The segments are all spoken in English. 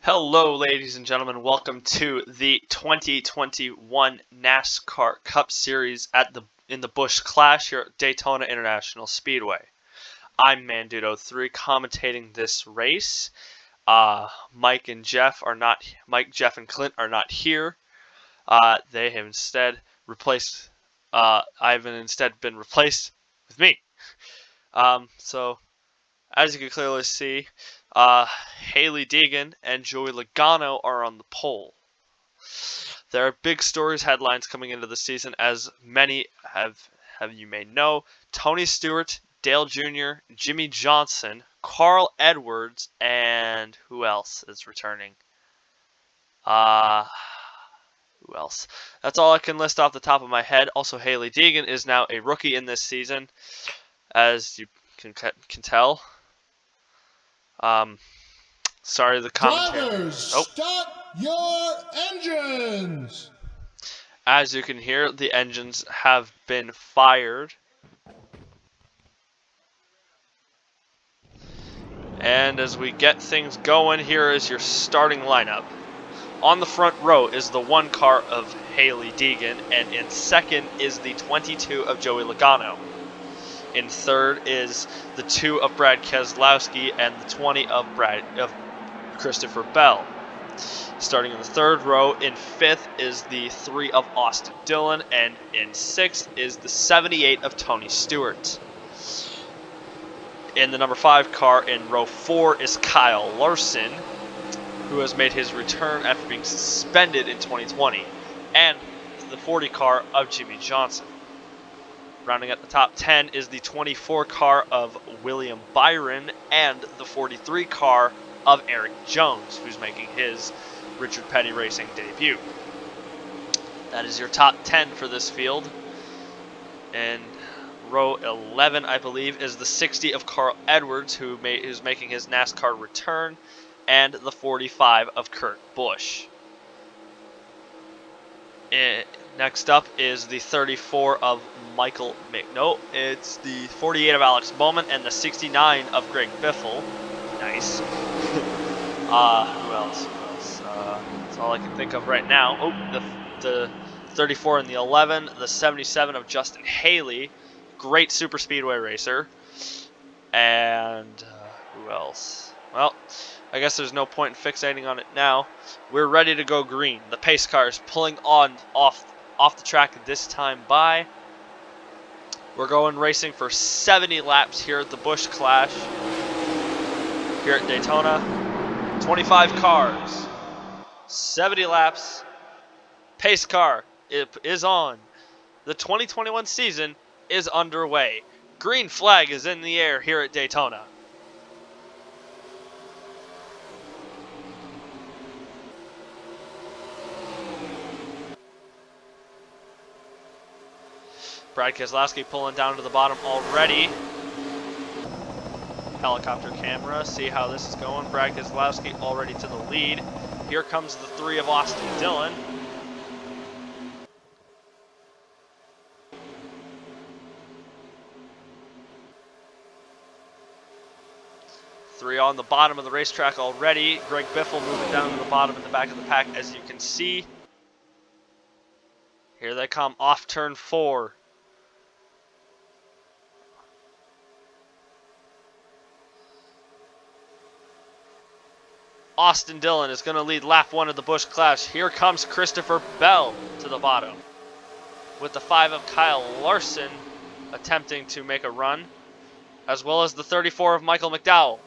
Hello, ladies and gentlemen. Welcome to the 2021 NASCAR Cup Series in the Busch Clash here at Daytona International Speedway. I'm NR2003 commentating this race. Mike, Jeff, and Clint are not here. They have instead replaced. I've instead been replaced with me. So as you can clearly see, Hailie Deegan and Joey Logano are on the pole. There are big stories, headlines coming into the season, as many you may know. Tony Stewart, Dale Jr., Jimmy Johnson, Carl Edwards, and who else is returning? Who else? That's all I can list off the top of my head. Also, Hailie Deegan is now a rookie in this season, as you can tell. Sorry, the commentary. Drivers, start your engines! As you can hear, the engines have been fired. And as we get things going, here is your starting lineup. On the front row is the 1 car of Hailie Deegan, and in second is the 22 of Joey Logano. In third is the 2 of Brad Keselowski and the 20 of Christopher Bell. Starting in the third row, in fifth is the 3 of Austin Dillon, and in sixth is the 78 of Tony Stewart. In the number 5 car in row 4 is Kyle Larson, who has made his return after being suspended in 2020, and the 40 car of Jimmy Johnson. Rounding at the top 10 is the 24 car of William Byron and the 43 car of Eric Jones, who's making his Richard Petty Racing debut. That is your top 10 for this field. And row 11, I believe, is the 60 of Carl Edwards, who's making his NASCAR return, and the 45 of Kurt Busch. Next up is the 34 of Michael McNo. It's the 48 of Alex Bowman and the 69 of Greg Biffle. Nice. Who else? That's all I can think of right now. Oh, the 34 and the 11, the 77 of Justin Haley, great super speedway racer. And who else? Well, I guess there's no point in fixating on it now. We're ready to go green. The pace car is pulling off the track this time by. We're going racing for 70 laps here at the Busch Clash here at Daytona. 25 cars, 70 laps. Pace car is on. The 2021 season is underway. Green flag is in the air here at Daytona. Brad Keselowski pulling down to the bottom already. Helicopter camera, see how this is going. Brad Keselowski already to the lead. Here comes the 3 of Austin Dillon. Three on the bottom of the racetrack already. Greg Biffle moving down to the bottom at the back of the pack, as you can see. Here they come off turn 4. Austin Dillon is going to lead lap 1 of the Busch Clash. Here comes Christopher Bell to the bottom, with the 5 of Kyle Larson attempting to make a run, as well as the 34 of Michael McDowell.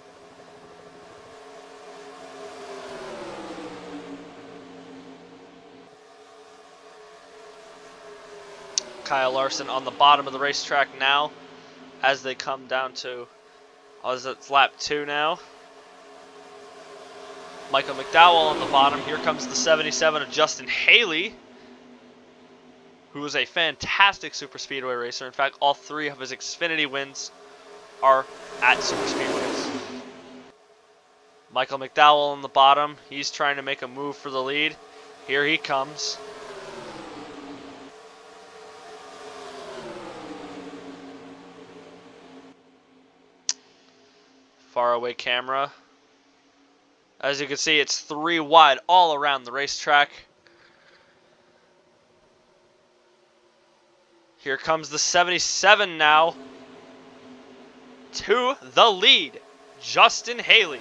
Kyle Larson on the bottom of the racetrack now, as they come down to, it's lap 2 now. Michael McDowell on the bottom. Here comes the 77 of Justin Haley, who is a fantastic super speedway racer. In fact, all 3 of his Xfinity wins are at super speedways. Michael McDowell on the bottom. He's trying to make a move for the lead. Here he comes. Faraway camera As you can see, it's 3 wide all around the racetrack. Here comes the 77 now. To the lead, Justin Haley.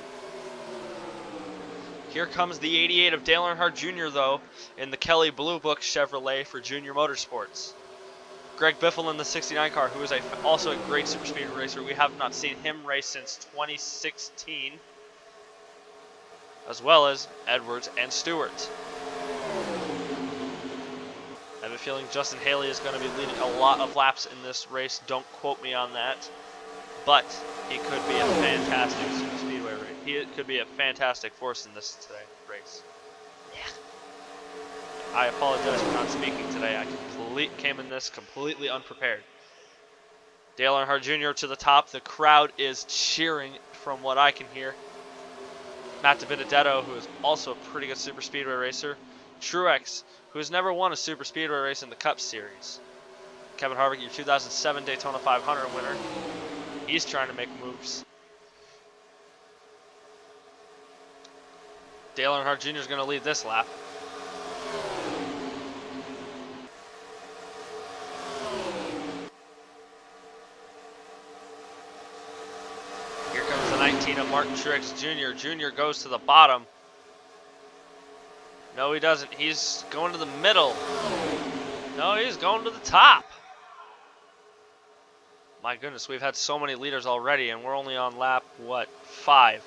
Here comes the 88 of Dale Earnhardt Jr., though, in the Kelly Blue Book Chevrolet for Junior Motorsports. Greg Biffle in the 69 car, who is also a great super speed racer. We have not seen him race since 2016, as well as Edwards and Stewart. I have a feeling Justin Haley is going to be leading a lot of laps in this race. Don't quote me on that. But he could be a fantastic super speedway race. He could be a fantastic force in this race. Yeah. I apologize for not speaking today. I came in this completely unprepared. Dale Earnhardt Jr. to the top. The crowd is cheering from what I can hear. Matt DiBenedetto, who is also a pretty good super speedway racer. Truex, who has never won a super speedway race in the Cup Series. Kevin Harvick, your 2007 Daytona 500 winner. He's trying to make moves. Dale Earnhardt Jr. is going to lead this lap. Here comes the 19 of Martin Truex Jr. Jr. goes to the bottom. No, he doesn't. He's going to the middle. No, he's going to the top. My goodness, we've had so many leaders already, and we're only on lap, what, 5.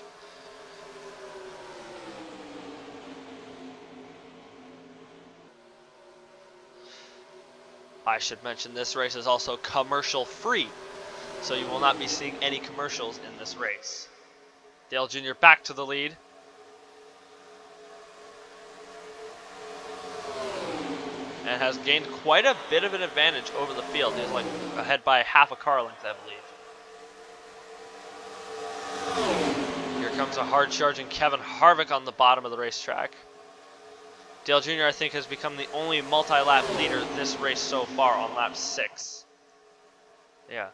I should mention this race is also commercial free, so you will not be seeing any commercials in this race. Dale Jr. back to the lead. And has gained quite a bit of an advantage over the field. He's like ahead by half a car length, I believe. Here comes a hard-charging Kevin Harvick on the bottom of the racetrack. Dale Jr., I think, has become the only multi-lap leader this race so far on lap 6. Yeah.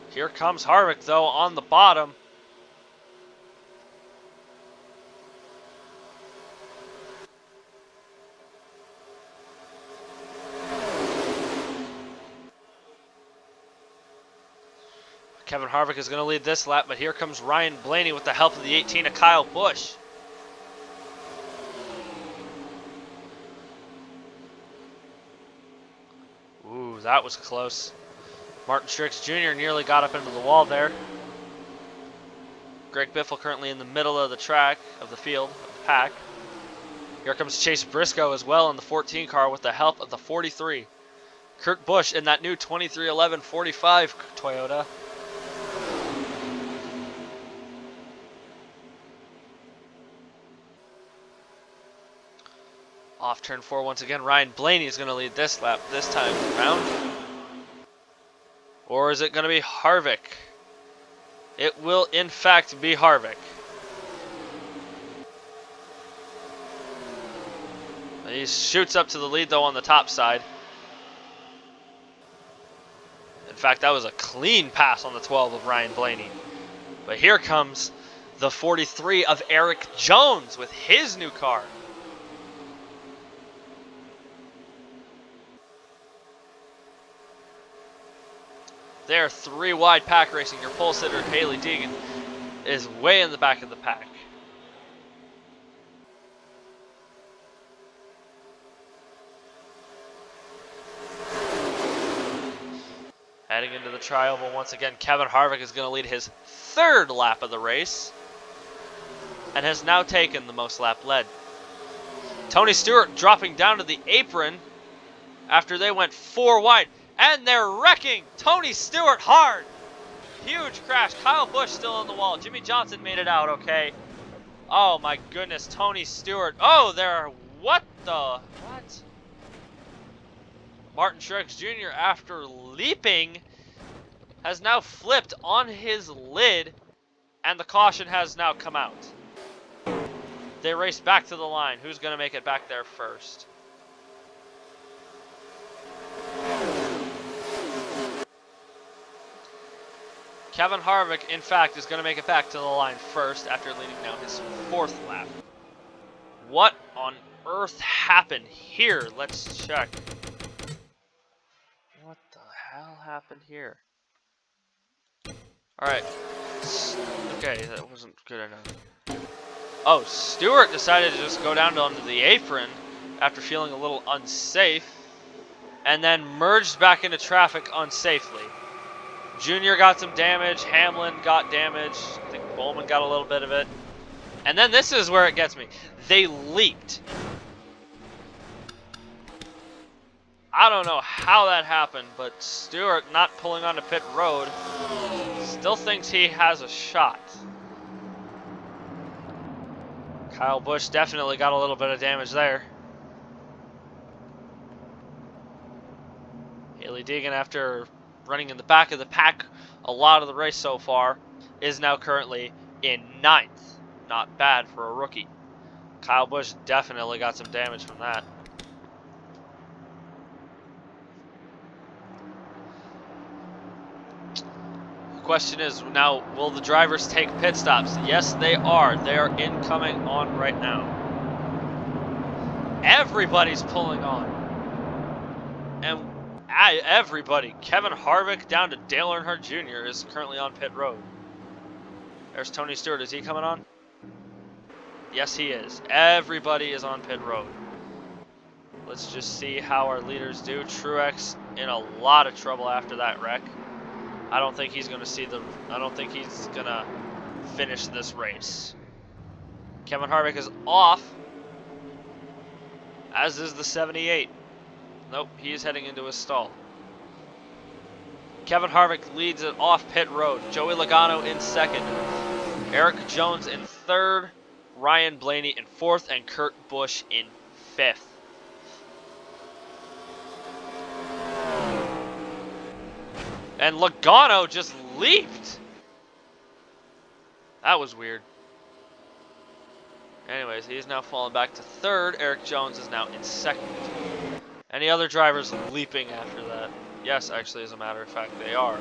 Here comes Harvick, though, on the bottom. Kevin Harvick is going to lead this lap, but here comes Ryan Blaney with the help of the 18 of Kyle Busch. Ooh, that was close. Martin Truex Jr. nearly got up into the wall there. Greg Biffle currently in the middle of the track, of the field, of the pack. Here comes Chase Briscoe as well in the 14 car with the help of the 43. Kurt Busch in that new 2311 45 Toyota. Off turn 4 once again. Ryan Blaney is going to lead this lap this time around. Or is it going to be Harvick? It will in fact be Harvick. He shoots up to the lead though on the top side. In fact, that was a clean pass on the 12 of Ryan Blaney. But here comes the 43 of Eric Jones with his new car. They're 3 wide pack racing. Your pole sitter, Haley Deegan, is way in the back of the pack. Heading into the tri-oval once again, Kevin Harvick is going to lead his 3rd lap of the race and has now taken the most lap led. Tony Stewart dropping down to the apron after they went 4 wide. And they're wrecking Tony Stewart hard. Huge crash. Kyle Busch still on the wall. Jimmy Johnson made it out okay. Oh my goodness, Tony Stewart. Oh, what? Martin Truex Jr., after leaping, has now flipped on his lid, and the caution has now come out. They race back to the line. Who's going to make it back there first? Kevin Harvick, in fact, is going to make it back to the line first after leading now his 4th lap. What on earth happened here? Let's check. What the hell happened here? Alright. Okay, that wasn't good enough. Oh, Stewart decided to just go down onto the apron after feeling a little unsafe, and then merged back into traffic unsafely. Junior got some damage, Hamlin got damage, I think Bowman got a little bit of it. And then this is where it gets me. They leaked. I don't know how that happened, but Stewart, not pulling onto pit road, still thinks he has a shot. Kyle Busch definitely got a little bit of damage there. Haley Deegan, after running in the back of the pack a lot of the race so far, is now currently in 9th. Not bad for a rookie. Kyle Busch definitely got some damage from that. The question is now, will the drivers take pit stops? Yes, they are. They are incoming on right now. Everybody's pulling on. And everybody. Kevin Harvick down to Dale Earnhardt Jr. is currently on pit road. There's Tony Stewart. Is he coming on? Yes, he is. Everybody is on pit road. Let's just see how our leaders do. Truex in a lot of trouble after that wreck. I don't think he's gonna finish this race. Kevin Harvick is off, as is the 78. Nope, he's heading into a stall. Kevin Harvick leads it off pit road. Joey Logano in 2nd. Eric Jones in 3rd. Ryan Blaney in 4th. And Kurt Busch in 5th. And Logano just leaped. That was weird. Anyways, he's now fallen back to 3rd. Eric Jones is now in 2nd. Any other drivers leaping after that? Yes, actually, as a matter of fact, they are.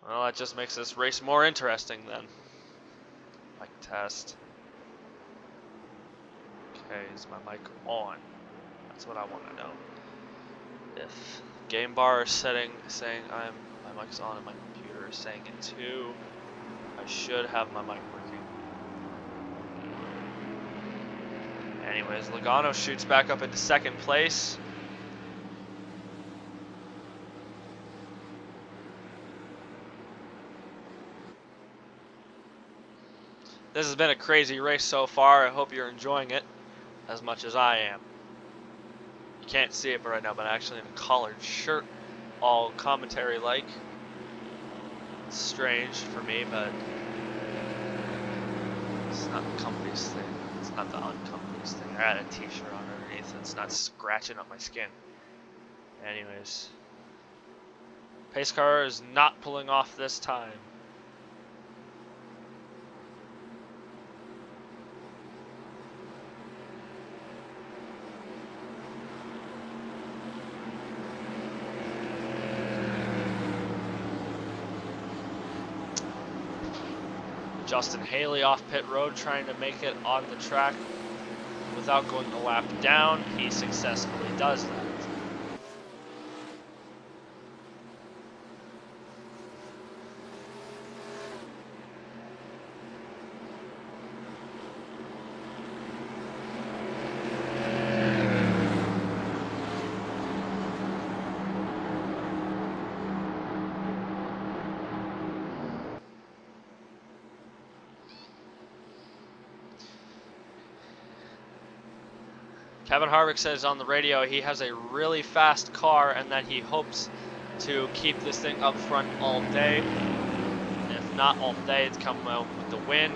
Well, that just makes this race more interesting then. Mic test. Okay, is my mic on? That's what I want to know. If game bar is saying my mic's on and my computer is saying it too, I should have my mic working. Anyways, Logano shoots back up into 2nd place. This has been a crazy race so far. I hope you're enjoying it as much as I am. You can't see it right now, but I'm actually in a collared shirt, all commentary-like. It's strange for me, but it's not the comfiest thing. It's not the uncomfiest thing. I had a t-shirt on underneath. It's not scratching up my skin. Anyways. Pace car is not pulling off this time. Justin Haley off pit road trying to make it on the track without going a lap down. He successfully does that. Kevin Harvick says on the radio he has a really fast car and that he hopes to keep this thing up front all day. If not all day, it's come out with the win.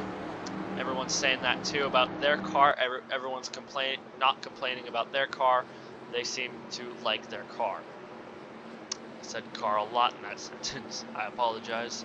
Everyone's saying that too about their car. Everyone's not complaining about their car. They seem to like their car. I said car a lot in that sentence. I apologize.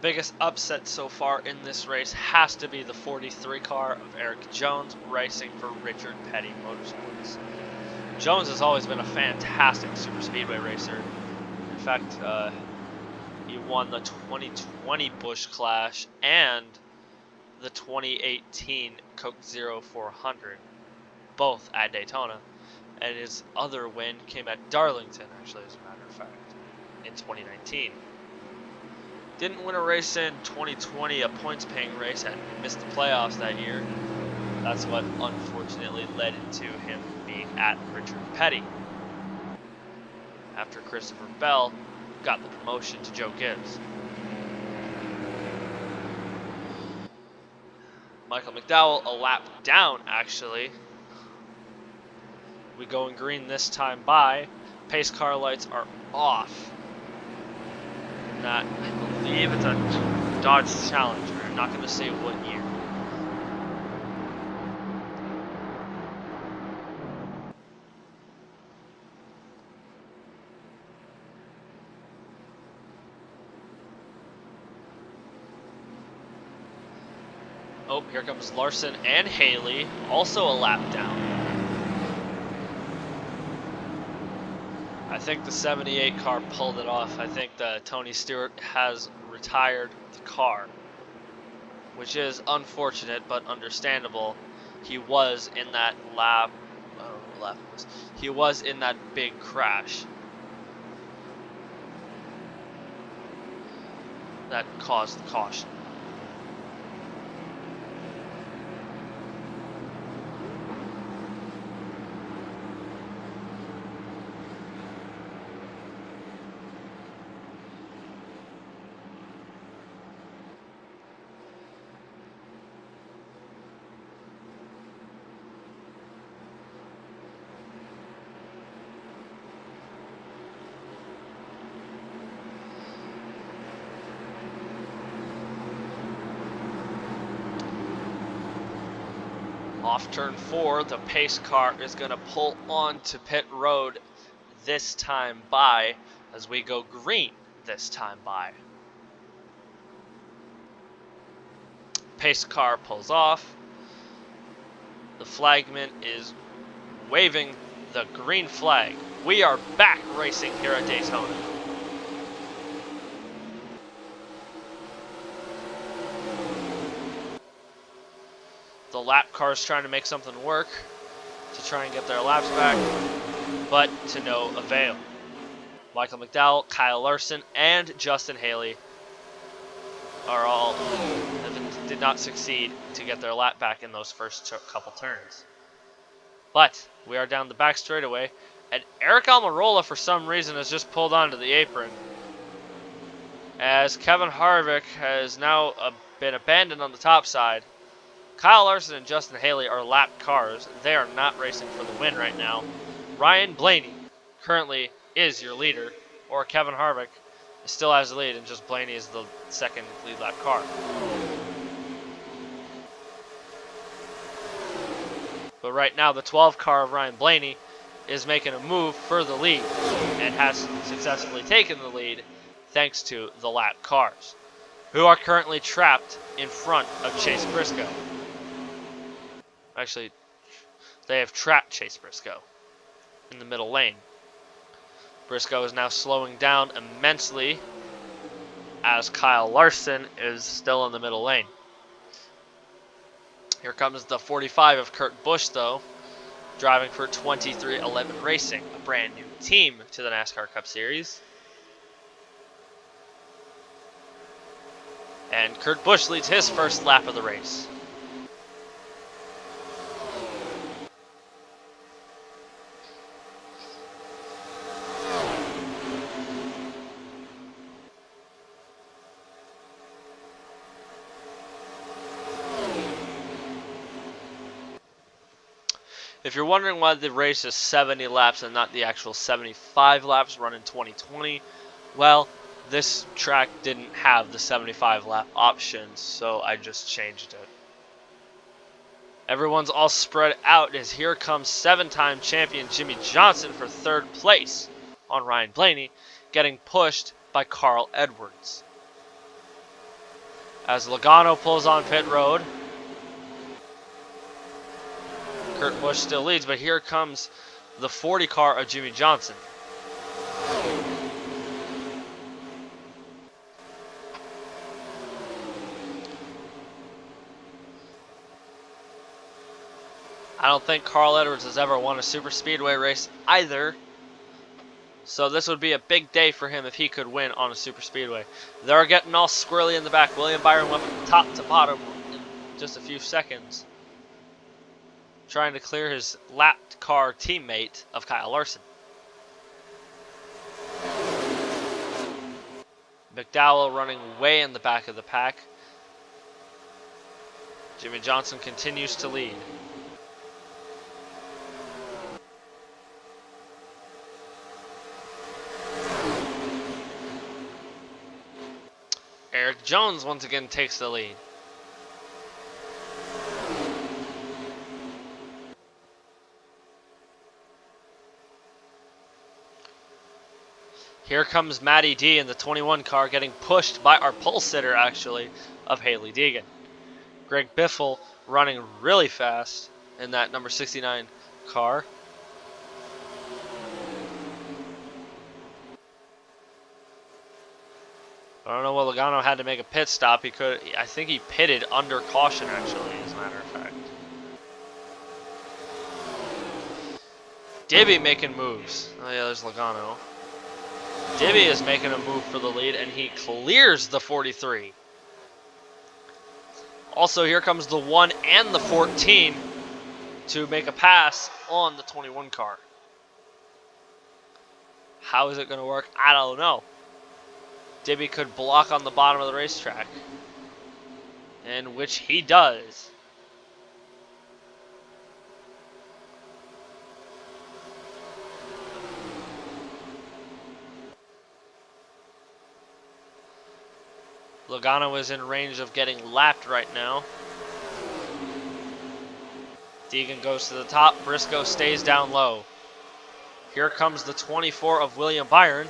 biggest upset so far in this race has to be the 43 car of Eric Jones racing for Richard Petty Motorsports. Jones has always been a fantastic super speedway racer. In fact, he won the 2020 Busch Clash and the 2018 Coke 0400, both at Daytona. And his other win came at Darlington, actually, as a matter of fact, in 2019. Didn't win a race in 2020, a points-paying race, and missed the playoffs that year. That's what unfortunately led into him being at Richard Petty, after Christopher Bell got the promotion to Joe Gibbs. Michael McDowell a lap down, actually. We go in green this time by. Pace car lights are off. And that, I believe it's a Dodge Challenger. I'm not going to say what year. Oh, here comes Larson and Haley, also a lap down. I think the 78 car pulled it off. I think that Tony Stewart has retired the car, which is unfortunate but understandable. He was in that lap. I don't know what lap it was. He was in that big crash that caused the caution. Off turn 4, the pace car is going to pull on to pit road this time by as we go green this time by. Pace car pulls off. The flagman is waving the green flag. We are back racing here at Daytona. The lap cars trying to make something work to try and get their laps back, but to no avail. Michael McDowell, Kyle Larson, and Justin Haley are all did not succeed to get their lap back in those first couple turns. But we are down the back straightaway, and Eric Almirola for some reason has just pulled onto the apron, as Kevin Harvick has now been abandoned on the top side. Kyle Larson and Justin Haley are lap cars. They are not racing for the win right now. Ryan Blaney currently is your leader, or Kevin Harvick still has the lead, and just Blaney is the second lead lap car. But right now, the 12 car of Ryan Blaney is making a move for the lead and has successfully taken the lead thanks to the lap cars, who are currently trapped in front of Chase Briscoe. Actually, they have trapped Chase Briscoe in the middle lane. Briscoe is now slowing down immensely as Kyle Larson is still in the middle lane. Here comes the 45 of Kurt Busch, though, driving for 2311 Racing, a brand new team to the NASCAR Cup Series. And Kurt Busch leads his first lap of the race. If you're wondering why the race is 70 laps and not the actual 75 laps run in 2020, well, this track didn't have the 75 lap option, so I just changed it. Everyone's all spread out as here comes 7-time champion Jimmy Johnson for third place on Ryan Blaney, getting pushed by Carl Edwards. as Logano pulls on pit road. Kurt Busch still leads, but here comes the 40 car of Jimmy Johnson. I don't think Carl Edwards has ever won a super speedway race either. So this would be a big day for him if he could win on a super speedway. They're getting all squirrely in the back. William Byron went from top to bottom in just a few seconds, trying to clear his lapped car teammate of Kyle Larson. McDowell running way in the back of the pack. Jimmy Johnson continues to lead. Eric Jones once again takes the lead. Here comes Matty D in the 21 car, getting pushed by our pole sitter, actually, of Haley Deegan. Greg Biffle running really fast in that number 69 car. I don't know what Logano had to make a pit stop. I think he pitted under caution, actually, as a matter of fact. Dibby making moves. Oh yeah, there's Logano. Dibby is making a move for the lead, and he clears the 43. Also, here comes the 1 and the 14 to make a pass on the 21 car. How is it going to work? I don't know. Dibby could block on the bottom of the racetrack, and which he does. Logano is in range of getting lapped right now. Deegan goes to the top. Briscoe stays down low. Here comes the 24 of William Byron.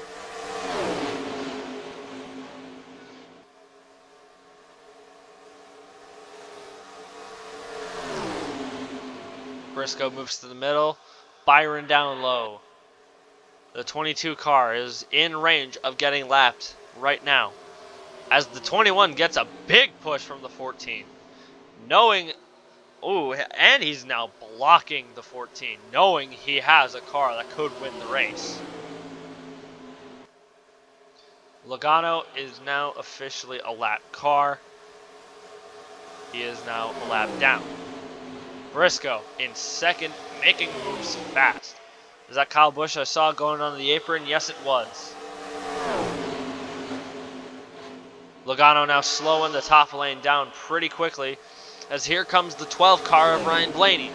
Briscoe moves to the middle. Byron down low. The 22 car is in range of getting lapped right now, as the 21 gets a big push from the 14. And he's now blocking the 14, knowing he has a car that could win the race. Logano is now officially a lap car. He is now a lap down. Briscoe in second, making moves fast. Is that Kyle Busch I saw going on the apron? Yes, it was. Logano now slowing the top lane down pretty quickly, as here comes the 12 car of Ryan Blaney.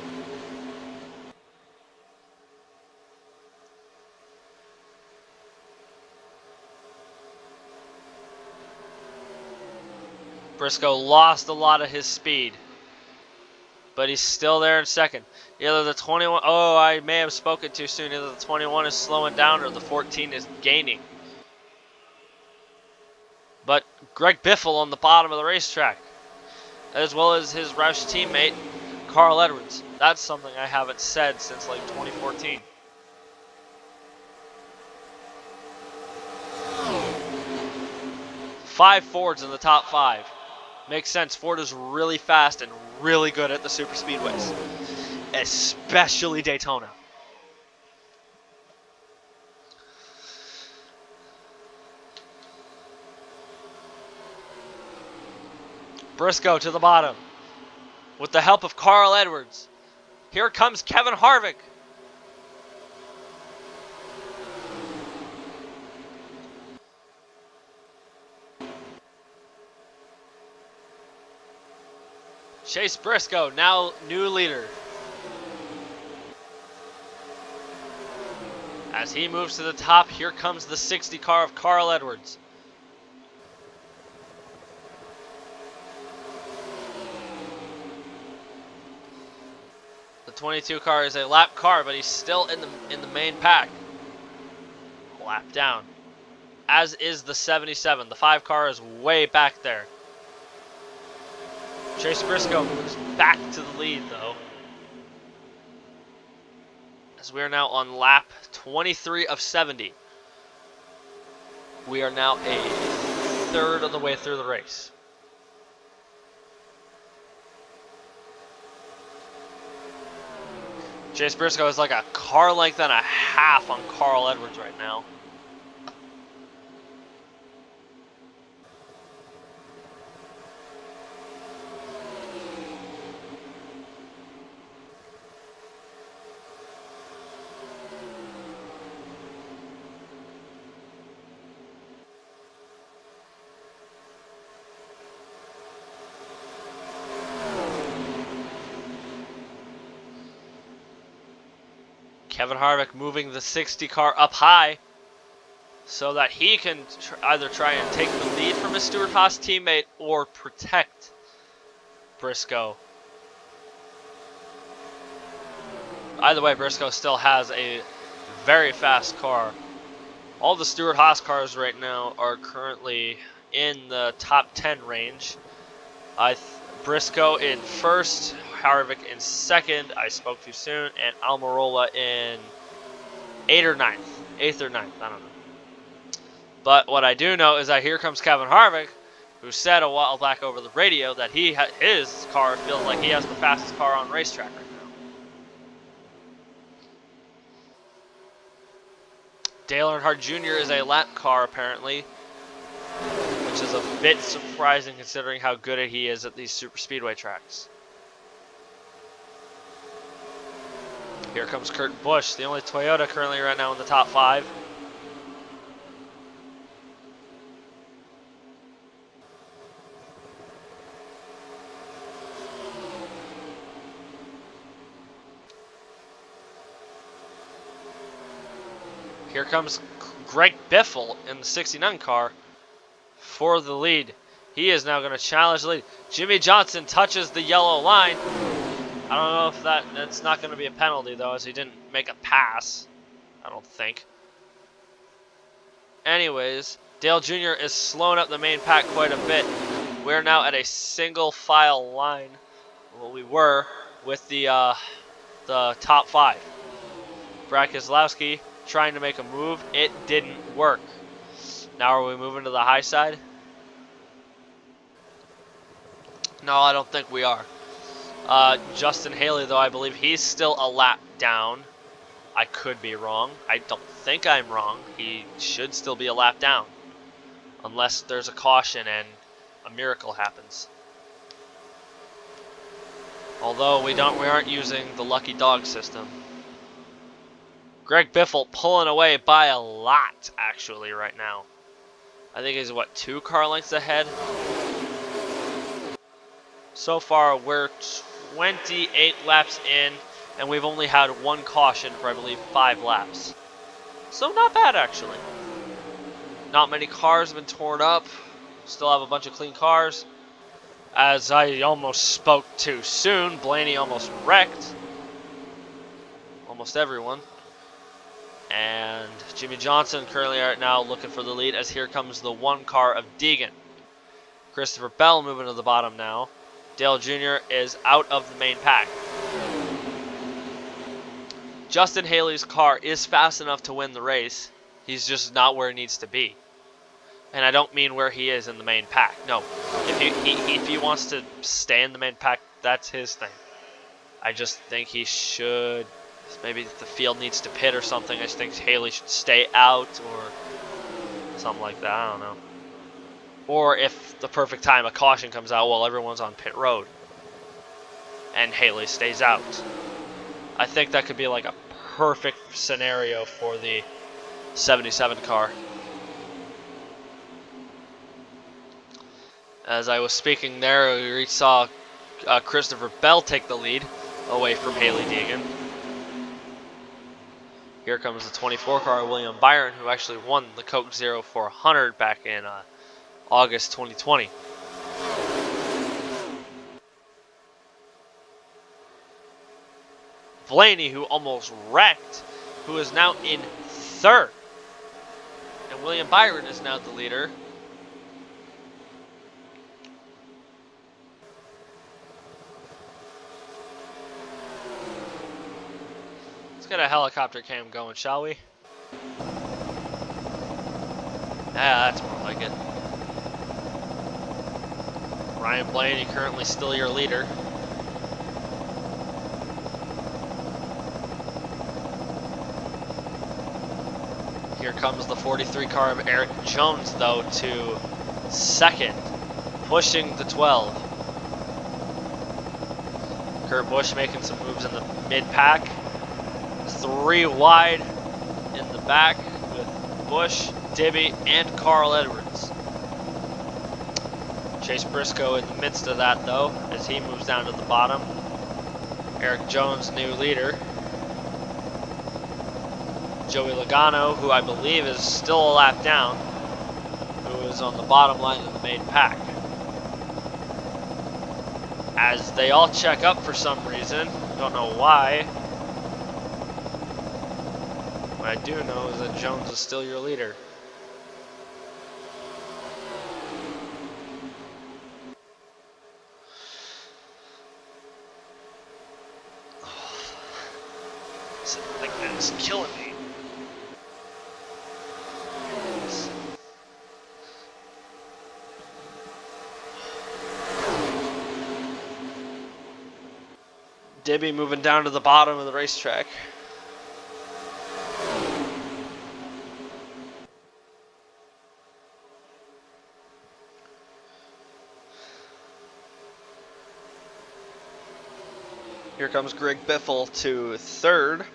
Briscoe lost a lot of his speed, but he's still there in second. Either the 21, I may have spoken too soon. Either the 21 is slowing down or the 14 is gaining. But Greg Biffle on the bottom of the racetrack, as well as his Roush teammate, Carl Edwards. That's something I haven't said since like 2014. Five Fords in the top 5. Makes sense. Ford is really fast and really good at the super speedways, especially Daytona. Briscoe to the bottom with the help of Carl Edwards. Here comes Kevin Harvick. Chase Briscoe, now new leader. As he moves to the top, here comes the 60 car of Carl Edwards. The 22 car is a lap car, but he's still in the main pack. Lap down. As is the 77. The 5 car is way back there. Chase Briscoe moves back to the lead, though, as we are now on lap 23 of 70. We are now a third of the way through the race. Chase Briscoe is like a car length and a half on Carl Edwards right now. Kevin Harvick moving the 60 car up high so that he can either try and take the lead from his Stewart-Haas teammate or protect Briscoe. Either way, Briscoe still has a very fast car. All the Stewart-Haas cars right now are currently in the top 10 range. Briscoe in first, Harvick in second, I spoke too soon, and Almirola in 8th or 9th. 8th or 9th, I don't know. But what I do know is that here comes Kevin Harvick, who said a while back over the radio that his car feels like he has the fastest car on racetrack right now. Dale Earnhardt Jr. is a lap car apparently, which is a bit surprising considering how good he is at these super speedway tracks. Here comes Kurt Busch, the only Toyota currently right now in the top 5. Here comes Greg Biffle in the 69 car for the lead. He is now going to challenge the lead. Jimmy Johnson touches the yellow line. I don't know if that's not going to be a penalty, though, as he didn't make a pass. I don't think. Anyways, Dale Jr. is slowing up the main pack quite a bit. We're now at a single file line. Well, we were with the top 5. Brad Keselowski trying to make a move. It didn't work. Now are we moving to the high side? No, I don't think we are. Justin Haley, though, I believe he's still a lap down. I could be wrong. I don't think I'm wrong. He should still be a lap down. Unless there's a caution and a miracle happens. Although we aren't using the lucky dog system. Greg Biffle pulling away by a lot, actually, right now. I think he's, what, 2 car lengths ahead? So far, we're 28 laps in, and we've only had 1 caution for, I believe, 5 laps. So not bad, actually. Not many cars have been torn up. Still have a bunch of clean cars. As I almost spoke too soon, Blaney almost wrecked. Almost everyone. And Jimmy Johnson currently right now looking for the lead, as here comes the 1 car of Deegan. Christopher Bell moving to the bottom now. Dale Jr. is out of the main pack. Justin Haley's car is fast enough to win the race. He's just not where he needs to be. And I don't mean where he is in the main pack. No, if he wants to stay in the main pack, that's his thing. I just think he should. Maybe the field needs to pit or something. I just think Haley should stay out or something like that. I don't know. Or if the perfect time a caution comes out while everyone's on pit road and Haley stays out. I think that could be like a perfect scenario for the 77 car. As I was speaking there, we saw Christopher Bell take the lead away from Haley Deegan. Here comes the 24 car, William Byron, who actually won the Coke 0400 back in August 2020. Blaney, who almost wrecked, who is now in 3rd. And William Byron is now the leader. Get a helicopter cam going, shall we? Yeah, that's more like it. Ryan Blaney currently still your leader. Here comes the 43 car of Eric Jones, though, to second, pushing the 12. Kurt Busch making some moves in the mid-pack. 3 wide in the back with Busch, Dibby, and Carl Edwards. Chase Briscoe in the midst of that, though, as he moves down to the bottom. Eric Jones, new leader. Joey Logano, who I believe is still a lap down, who is on the bottom line of the main pack. As they all check up for some reason, don't know why. What I do know is that Jones is still your leader. Like that is killing me. Dibby moving down to the bottom of the racetrack. Here comes Greg Biffle to third.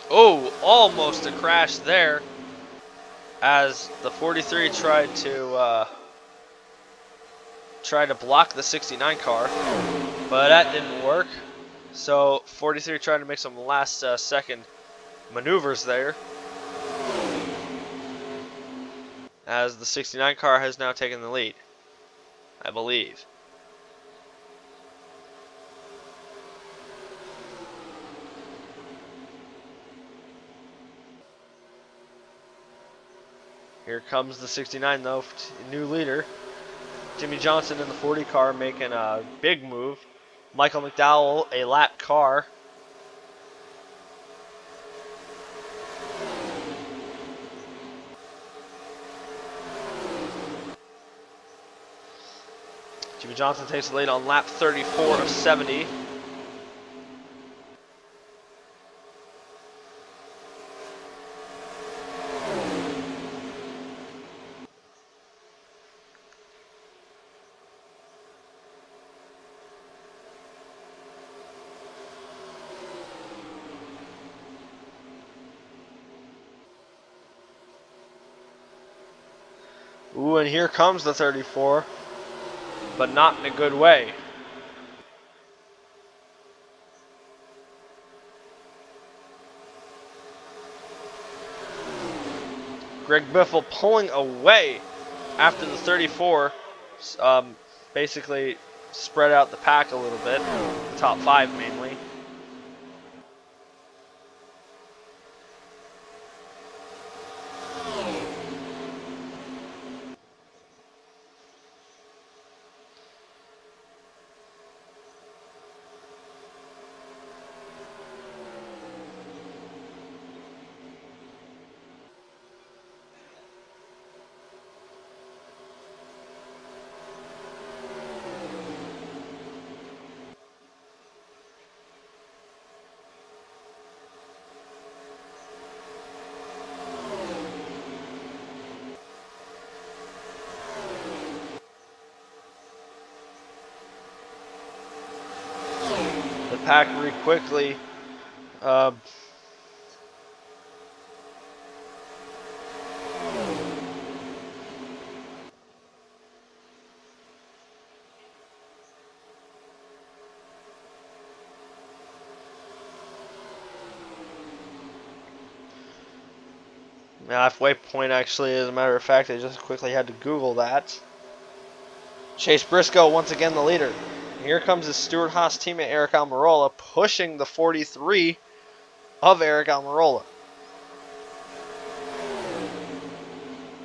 Oh, almost a crash there as the 43 tried to block the 69 car, but that didn't work. So 43 tried to make some last second maneuvers there, as the 69 car has now taken the lead, I believe. Here comes the 69 though, new leader. Jimmy Johnson in the 40 car making a big move. Michael McDowell, a lap car. Jimmy Johnson takes the lead on lap 34 of 70. Ooh, and here comes the 34, but not in a good way. Greg Biffle pulling away after the 34 basically spread out the pack a little bit, the top 5 mainly. The pack very quickly halfway point, actually, as a matter of fact. I just quickly had to Google that. Chase Briscoe, once again, the leader. Here comes his Stewart Haas teammate, Eric Almirola, pushing the 43 of Eric Almirola.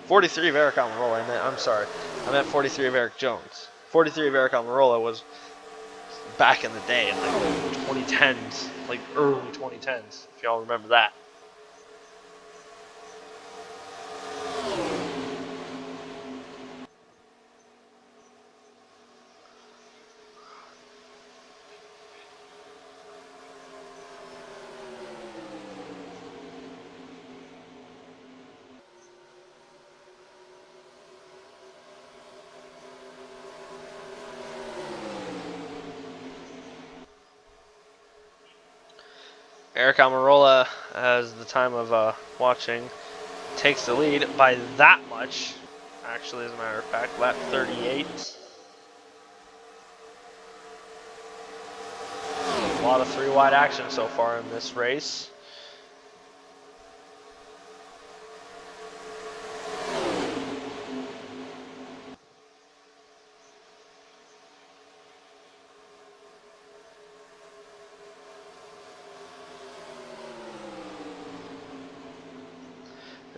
43 of Eric Almirola. I'm sorry. I meant 43 of Eric Jones. 43 of Eric Almirola was back in the day, in like 2010s, like early 2010s, if y'all remember that. Eric Almirola, as the time of watching, takes the lead by that much. Actually, as a matter of fact, lap 38. A lot of three wide action so far in this race.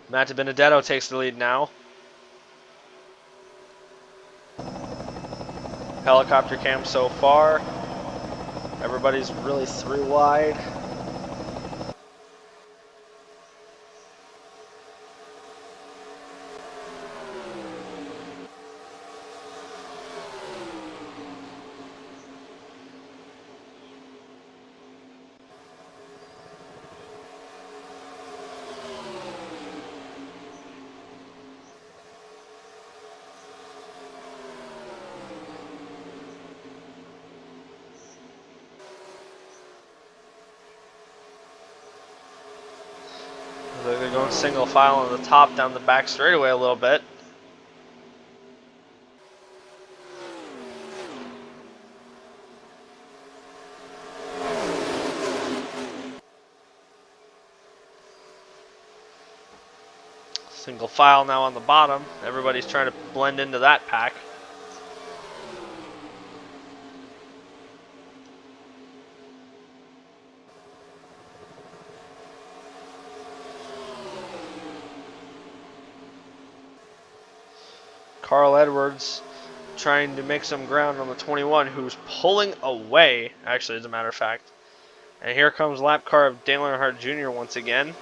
Matt Benedetto takes the lead now. Helicopter cam so far. Everybody's really three wide. They're going single file on the top down the back straightaway a little bit. Single file now on the bottom. Everybody's trying to blend into that pack. Carl Edwards trying to make some ground on the 21, who's pulling away, actually, as a matter of fact. And here comes lap car of Dale Earnhardt Jr. once again.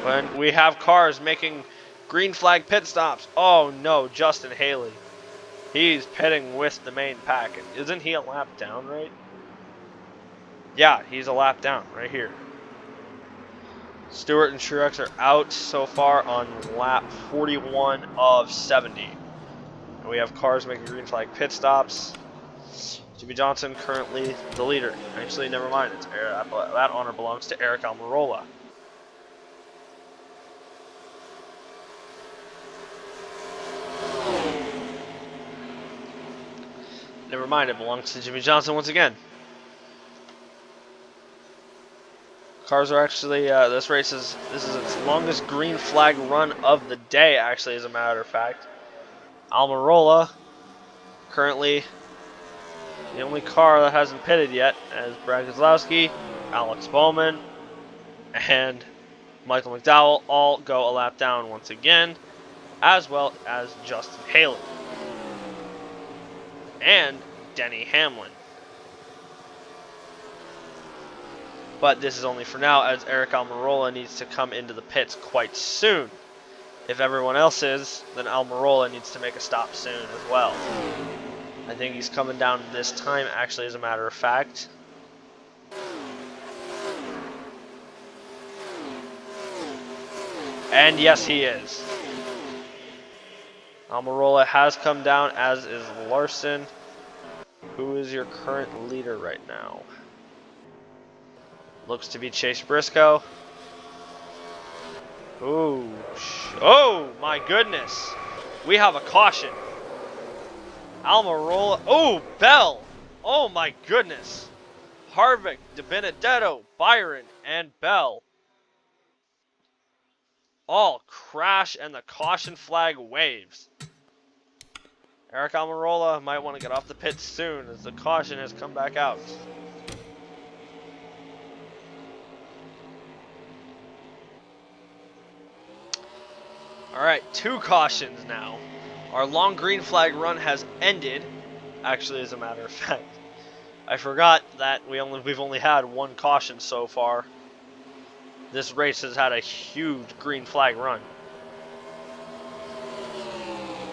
When we have cars making green flag pit stops. Oh no, Justin Haley. He's pitting with the main pack. Isn't he a lap down, right? Yeah, he's a lap down right here. Stewart and Truex are out so far on lap 41 of 70. And we have cars making green flag pit stops. Jimmy Johnson currently the leader. Actually, never mind. That honor belongs to Eric Almirola. Never mind. It belongs to Jimmy Johnson once again. Cars are actually, this is its longest green flag run of the day, actually, as a matter of fact. Almirola, currently the only car that hasn't pitted yet, as Brad Keselowski, Alex Bowman, and Michael McDowell all go a lap down once again, as well as Justin Haley and Denny Hamlin. But this is only for now, as Eric Almirola needs to come into the pits quite soon. If everyone else is, then Almirola needs to make a stop soon as well. I think he's coming down this time, actually, as a matter of fact. And yes, he is. Almirola has come down, as is Larson. Who is your current leader right now? Looks to be Chase Briscoe. Ooh. Oh, my goodness. We have a caution. Almirola. Oh, Bell. Oh, my goodness. Harvick, DiBenedetto, Byron, and Bell all crash, and the caution flag waves. Eric Almirola might want to get off the pit soon as the caution has come back out. Alright, 2 cautions now. Our long green flag run has ended. Actually, as a matter of fact, I forgot that we've only had 1 caution so far. This race has had a huge green flag run.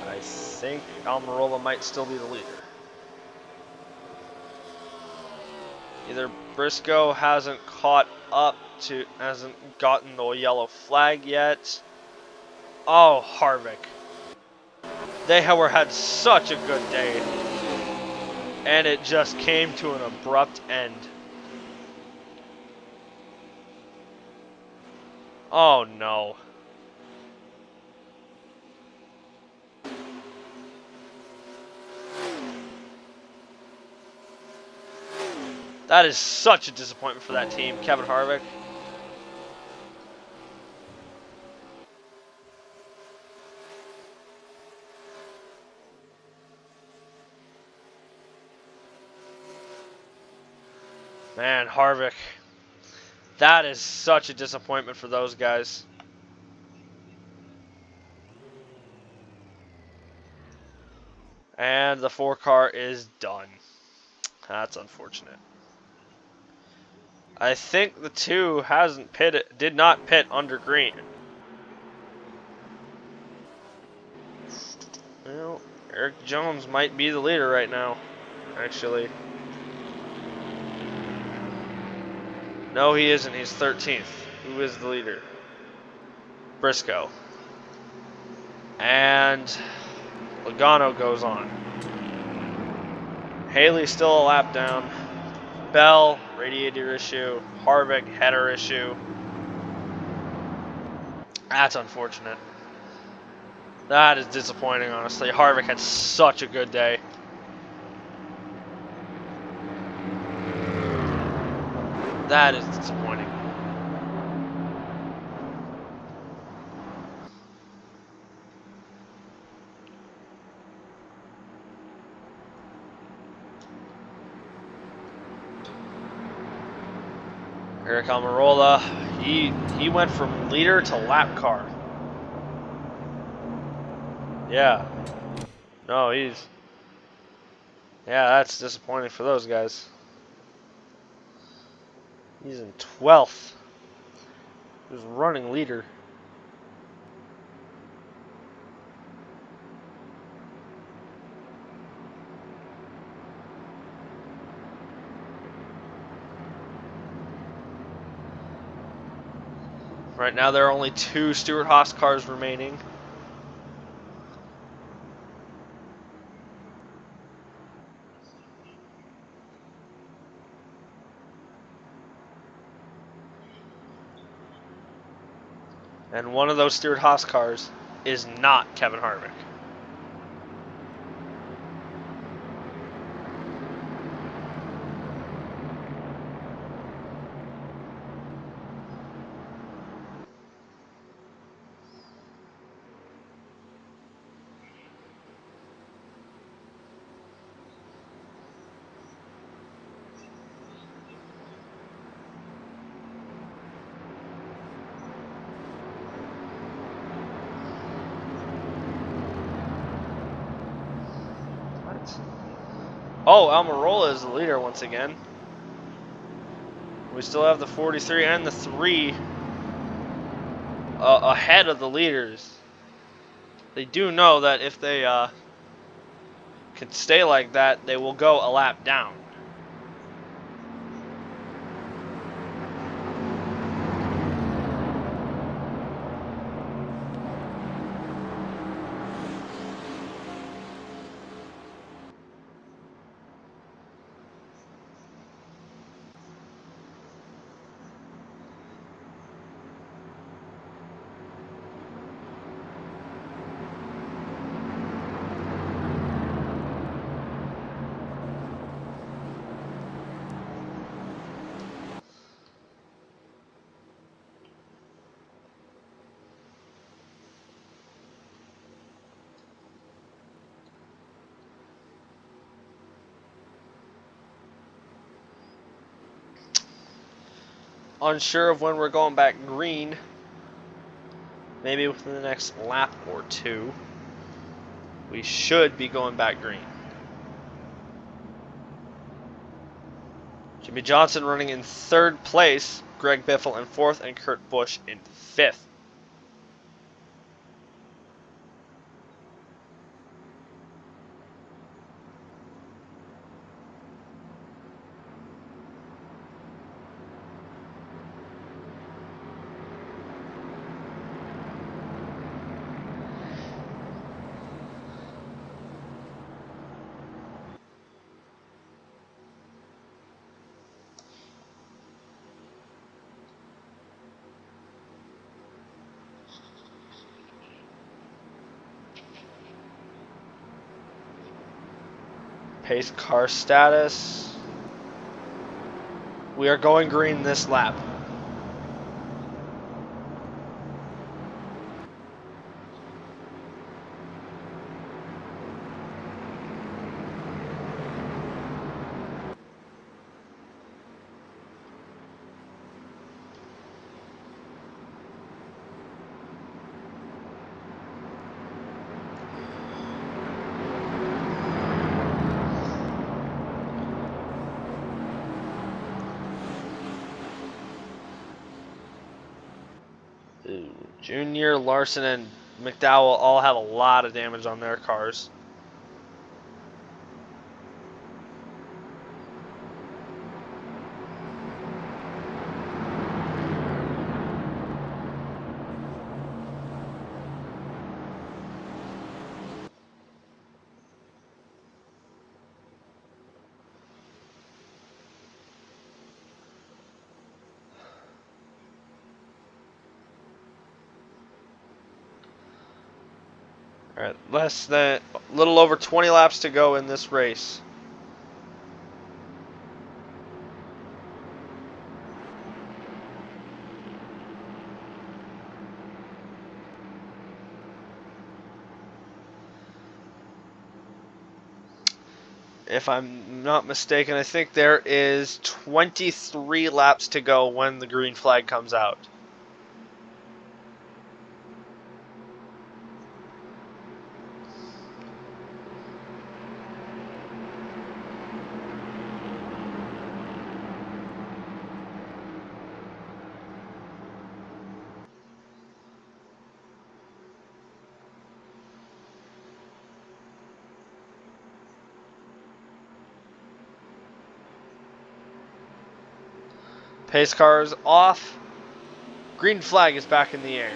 I think Almirola might still be the leader. Either Briscoe hasn't gotten the yellow flag yet. Oh, Harvick. They had such a good day. And it just came to an abrupt end. Oh no. That is such a disappointment for that team, Kevin Harvick. Man, Harvick. That is such a disappointment for those guys. And the 4 car is done. That's unfortunate. I think the 2 did not pit under green. Well, Eric Jones might be the leader right now, actually. No, he isn't. He's 13th. Who is the leader? Briscoe. And Logano goes on. Haley's still a lap down. Bell, radiator issue. Harvick, header issue. That's unfortunate. That is disappointing, honestly. Harvick had such a good day. That is disappointing. Eric Almirola, he went from leader to lap car. Yeah. No, yeah, that's disappointing for those guys. He's in 12th. He was running leader. Right now there are only 2 Stewart-Haas cars remaining. And one of those Stewart-Haas cars is not Kevin Harvick. Oh, Almirola is the leader once again. We still have the 43 and the 3 ahead of the leaders. They do know that if they can stay like that, they will go a lap down. unsure of when we're going back green. Maybe within the next lap or two, we should be going back green. Jimmy Johnson running in 3rd place, Greg Biffle in 4th, and Kurt Busch in 5th. Pace car status. We are going green this lap. Junior, Larson, and McDowell all have a lot of damage on their cars. All right, a little over 20 laps to go in this race. If I'm not mistaken, I think there is 23 laps to go when the green flag comes out. Pace car is off. Green flag is back in the air.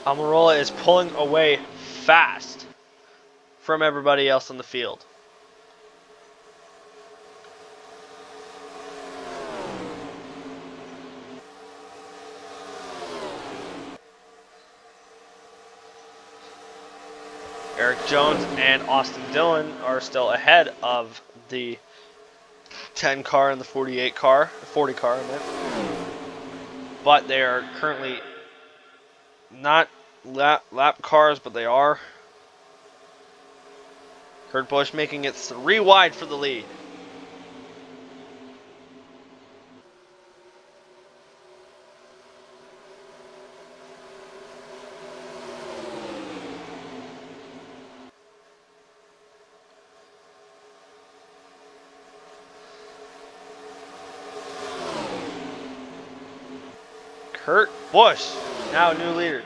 Almirola is pulling away fast from everybody else on the field. Eric Jones and Austin Dillon are still ahead of the 10 car and the 48 car, 40 car, I meant. But they are currently not lap cars, but they are. Kurt Busch making it 3 wide for the lead. Kurt Busch, now new leader,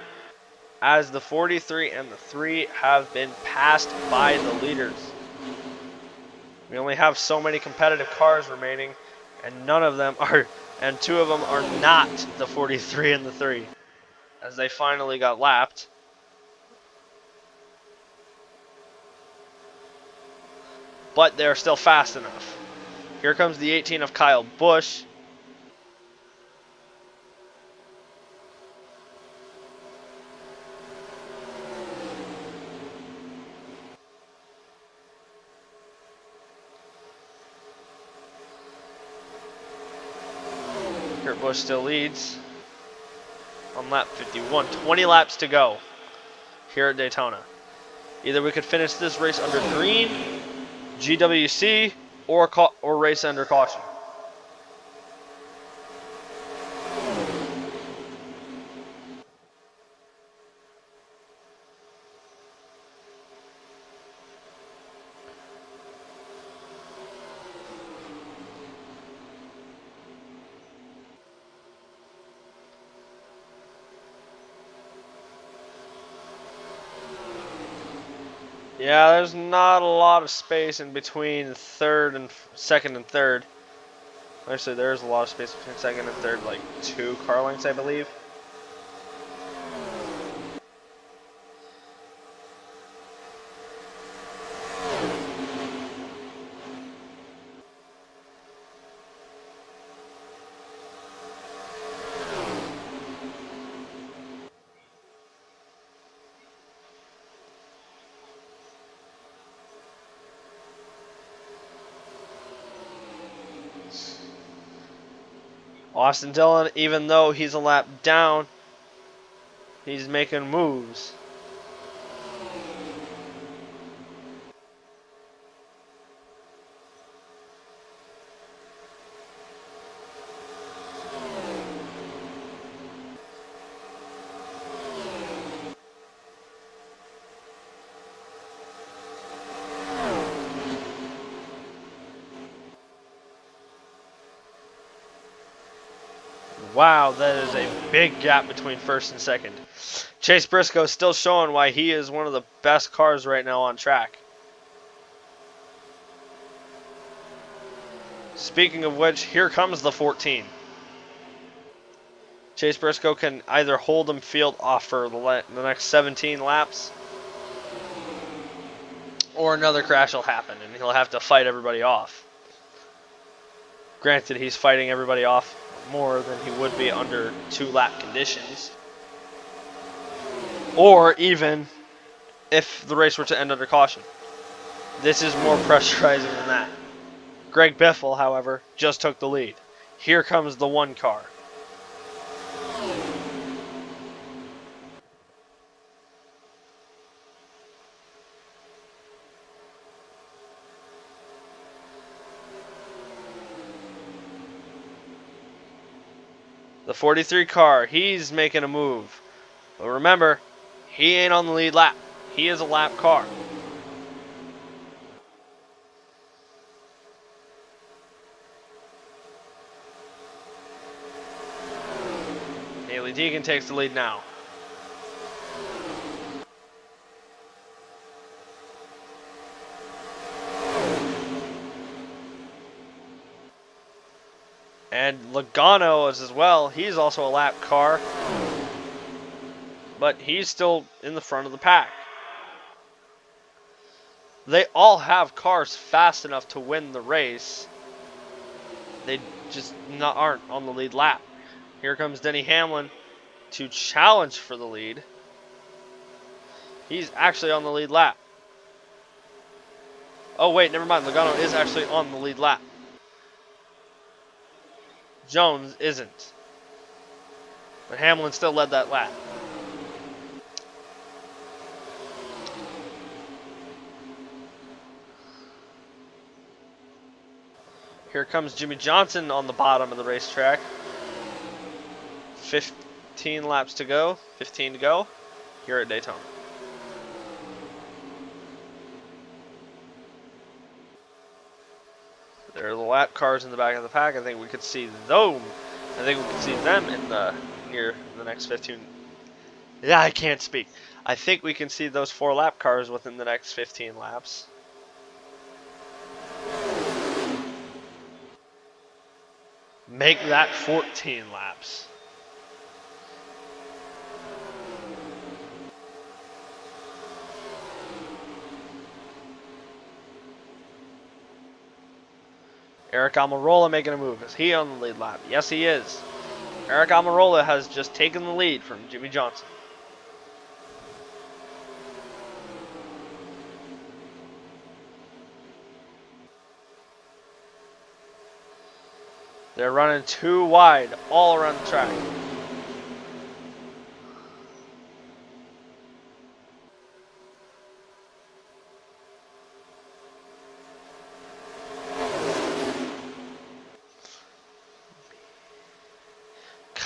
as the 43 and the 3 have been passed by the leaders. We only have so many competitive cars remaining, and none of them are, and 2 of them are not the 43 and the 3, as they finally got lapped. but they're still fast enough. Here comes the 18 of Kyle Busch. Kurt Busch still leads on lap 51. 20 laps to go here at Daytona. Either we could finish this race under green, GWC, or race under caution. Yeah, there's not a lot of space in between second and third. Actually, there's a lot of space between second and third, like 2 car lengths, I believe. Austin Dillon, even though he's a lap down, he's making moves. Wow, that is a big gap between first and second. Chase Briscoe is still showing why he is one of the best cars right now on track. Speaking of which, here comes the 14. Chase Briscoe can either hold him field off for the next 17 laps, or another crash will happen and he'll have to fight everybody off. Granted, he's fighting everybody off more than he would be under 2-lap conditions. Or even if the race were to end under caution. This is more pressurizing than that. Greg Biffle, however, just took the lead. Here comes the 1 car. The 43 car, he's making a move. But remember, he ain't on the lead lap. He is a lap car. Haley Deegan takes the lead now. And Logano is as well. He's also a lap car. But he's still in the front of the pack. They all have cars fast enough to win the race. They just aren't on the lead lap. Here comes Denny Hamlin to challenge for the lead. He's actually on the lead lap. Oh wait, never mind. Logano is actually on the lead lap. Jones isn't. But Hamlin still led that lap. Here comes Jimmy Johnson on the bottom of the racetrack. 15 laps to go. 15 to go here at Daytona. There are the lap cars in the back of the pack. I think we could see them. I think we could see them in the next 15. Yeah, I can't speak. I think we can see those 4 lap cars within the next 15 laps. Make that 14 laps. Eric Almirola making a move. Is he on the lead lap? Yes, he is. Eric Almirola has just taken the lead from Jimmy Johnson. They're running too wide all around the track.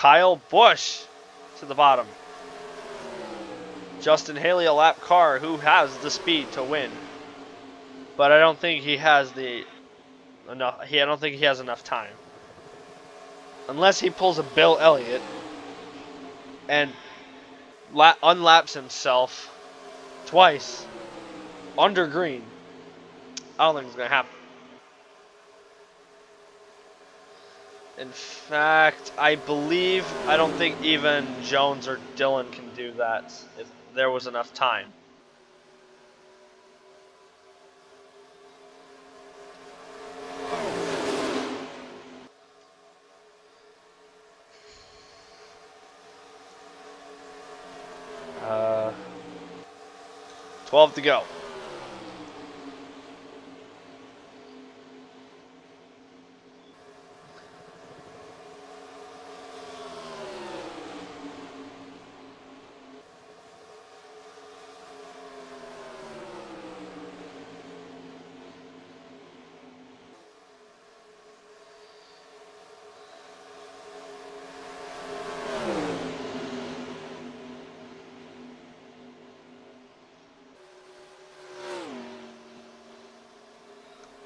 Kyle Busch to the bottom. Justin Haley, a lap car who has the speed to win. But I don't think he has enough. I don't think he has enough time. Unless he pulls a Bill Elliott and unlaps himself twice under green. I don't think it's going to happen. In fact, I don't think even Jones or Dillon can do that if there was enough time. Uh, 12 to go.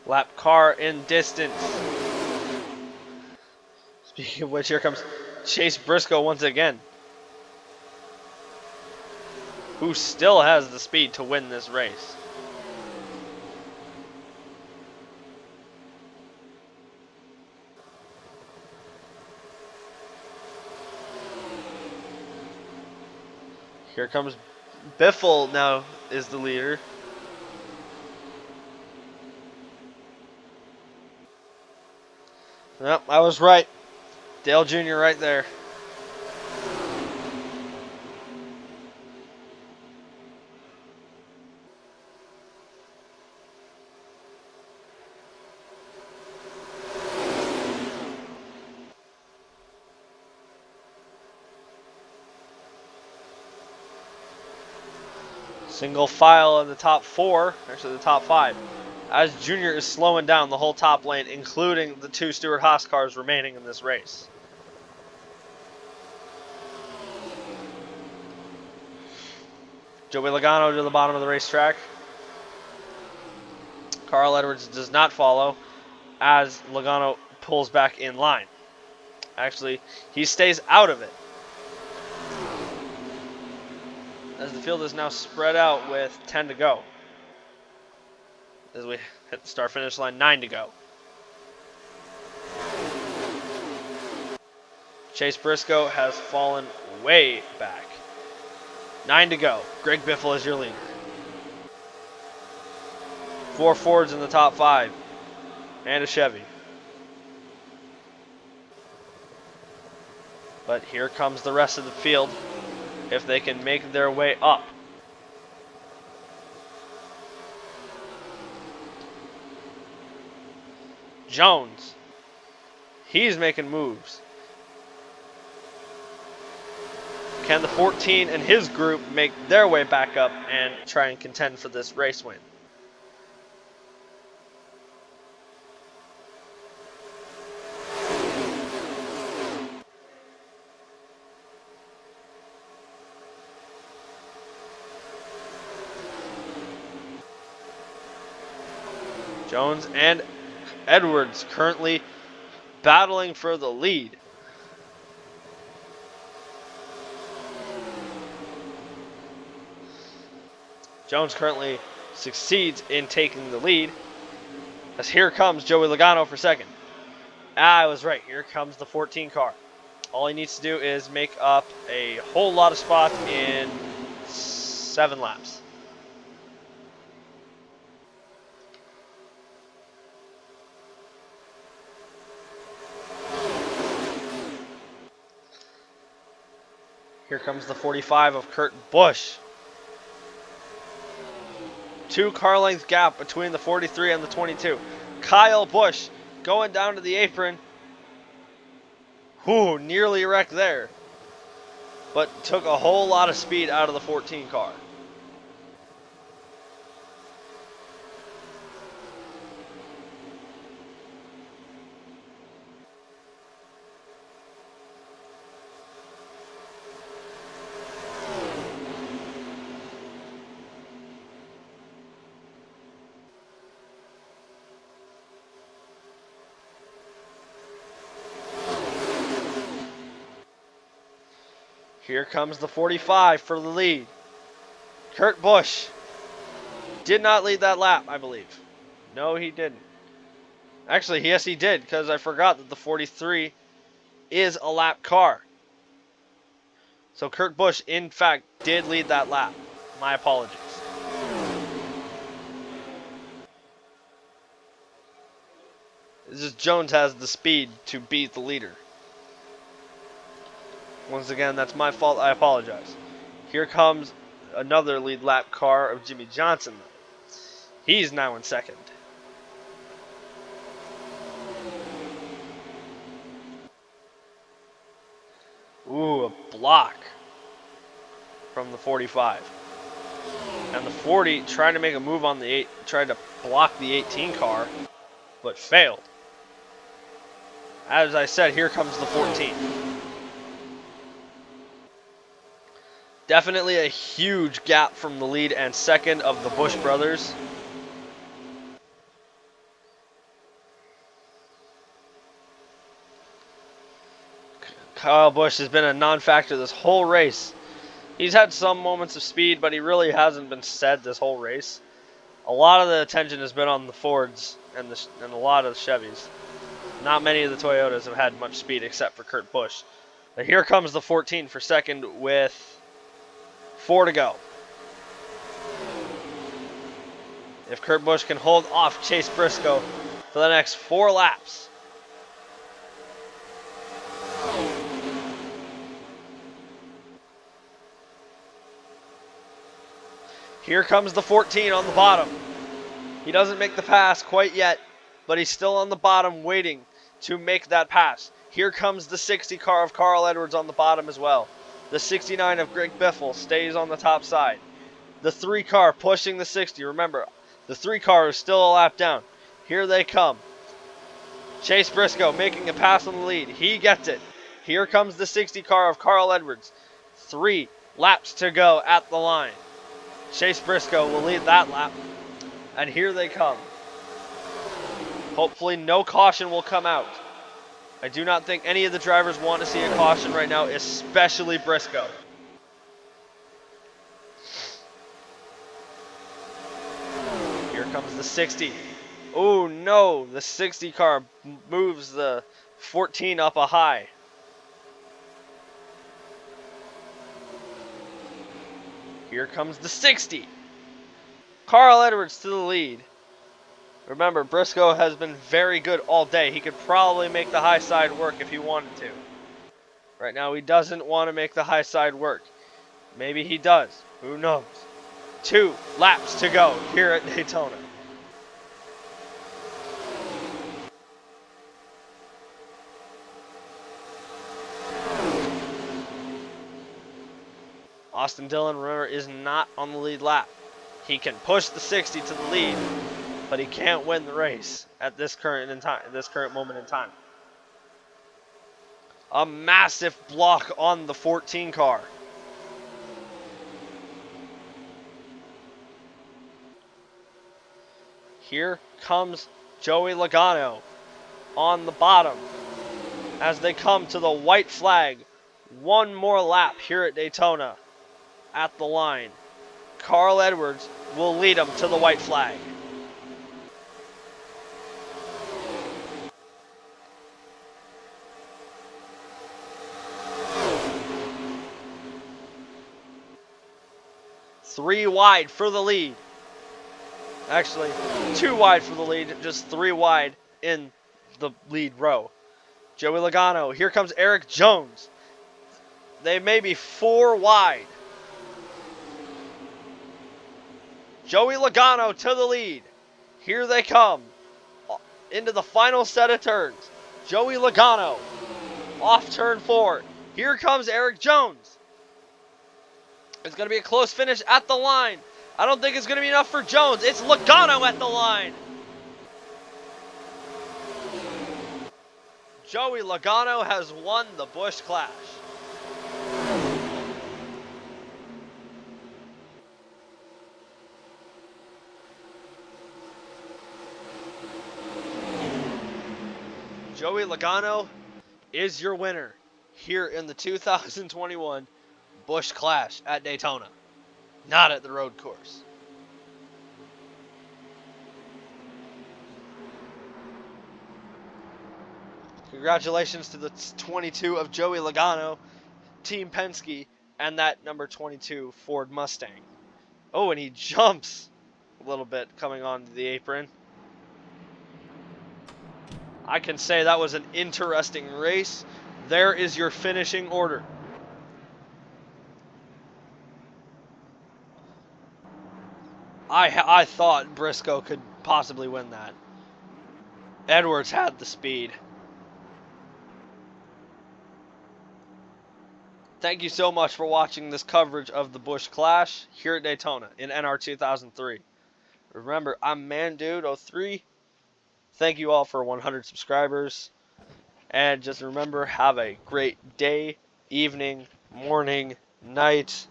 Lap car in distance. Speaking of which, here comes Chase Briscoe once again, who still has the speed to win this race. Here comes Biffle now is the leader. Yep, I was right. Dale Jr. right there. Single file in the top four, actually the top five, as Junior is slowing down the whole top lane, including the two Stewart-Haas cars remaining in this race. Joey Logano to the bottom of the racetrack. Carl Edwards does not follow as Logano pulls back in line. Actually, he stays out of it, as the field is now spread out with 10 to go. As we hit the start-finish line, 9 to go. Chase Briscoe has fallen way back. 9 to go. Greg Biffle is your leader. 4 Fords in the top 5. And a Chevy. But here comes the rest of the field, if they can make their way up. Jones. He's making moves. Can the 14 and his group make their way back up and try and contend for this race win? Jones and Edwards currently battling for the lead. Jones currently succeeds in taking the lead, as here comes Joey Logano for second. I was right. Here comes the 14 car. All he needs to do is make up a whole lot of spots in 7 laps. Here comes the 45 of Kurt Busch. 2 car length gap between the 43 and the 22. Kyle Busch going down to the apron. Whew, nearly wrecked there. But took a whole lot of speed out of the 14 car. Here comes the 45 for the lead. Kurt Busch did not lead that lap, I believe. No, he didn't. Actually, yes, he did, because I forgot that the 43 is a lap car. So Kurt Busch, in fact, did lead that lap. My apologies. It's just Jones has the speed to beat the leader. Once again, that's my fault. I apologize. Here comes another lead lap car of Jimmy Johnson. He's now in second. Ooh, a block from the 45. And the 40 trying to make a move on the 8, tried to block the 18 car, but failed. As I said, here comes the 14. Definitely a huge gap from the lead and second of the Busch brothers. Kyle Busch has been a non-factor this whole race. He's had some moments of speed, but he really hasn't been said this whole race. A lot of the attention has been on the Fords and a lot of the Chevys. Not many of the Toyotas have had much speed except for Kurt Busch. But here comes the 14 for second with 4 to go. If Kurt Busch can hold off Chase Briscoe for the next 4 laps. Here comes the 14 on the bottom. He doesn't make the pass quite yet, but he's still on the bottom waiting to make that pass. Here comes the 60 car of Carl Edwards on the bottom as well. The 69 of Greg Biffle stays on the top side. The 3 car pushing the 60. Remember, the 3 car is still a lap down. Here they come. Chase Briscoe making a pass on the lead. He gets it. Here comes the 60 car of Carl Edwards. 3 laps to go at the line. Chase Briscoe will lead that lap. And here they come. Hopefully no caution will come out. I do not think any of the drivers want to see a caution right now, especially Briscoe. Here comes the 60. Oh no, the 60 car moves the 14 up a high. Here comes the 60. Carl Edwards to the lead. Remember, Briscoe has been very good all day. He could probably make the high side work if he wanted to. Right now, he doesn't want to make the high side work. Maybe he does. Who knows? 2 laps to go here at Daytona. Austin Dillon, remember, is not on the lead lap. He can push the 60 to the lead, but he can't win the race at this current moment in time. A massive block on the 14 car. Here comes Joey Logano on the bottom as they come to the white flag. 1 more lap here at Daytona at the line. Carl Edwards will lead them to the white flag. Three wide for the lead. Actually, 2 wide for the lead, just 3 wide in the lead row. Joey Logano, here comes Eric Jones. They may be 4 wide. Joey Logano to the lead. Here they come. Into the final set of turns. Joey Logano off turn 4. Here comes Eric Jones. It's going to be a close finish at the line. I don't think it's going to be enough for Jones. It's Logano at the line. Joey Logano has won the Busch Clash. Joey Logano is your winner here in the 2021 Busch Clash at Daytona, not at the road course. Congratulations to the 22 of Joey Logano, Team Penske, and that number 22 Ford Mustang. Oh, and he jumps a little bit coming onto the apron. I can say that was an interesting race. There is your finishing order. I thought Briscoe could possibly win that. Edwards had the speed. Thank you so much for watching this coverage of the Busch Clash here at Daytona in NR2003. Remember, I'm ManDude03. Thank you all for 100 subscribers. And just remember, have a great day, evening, morning, night,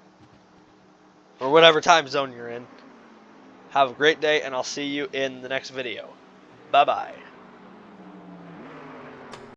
or whatever time zone you're in. Have a great day, and I'll see you in the next video. Bye-bye.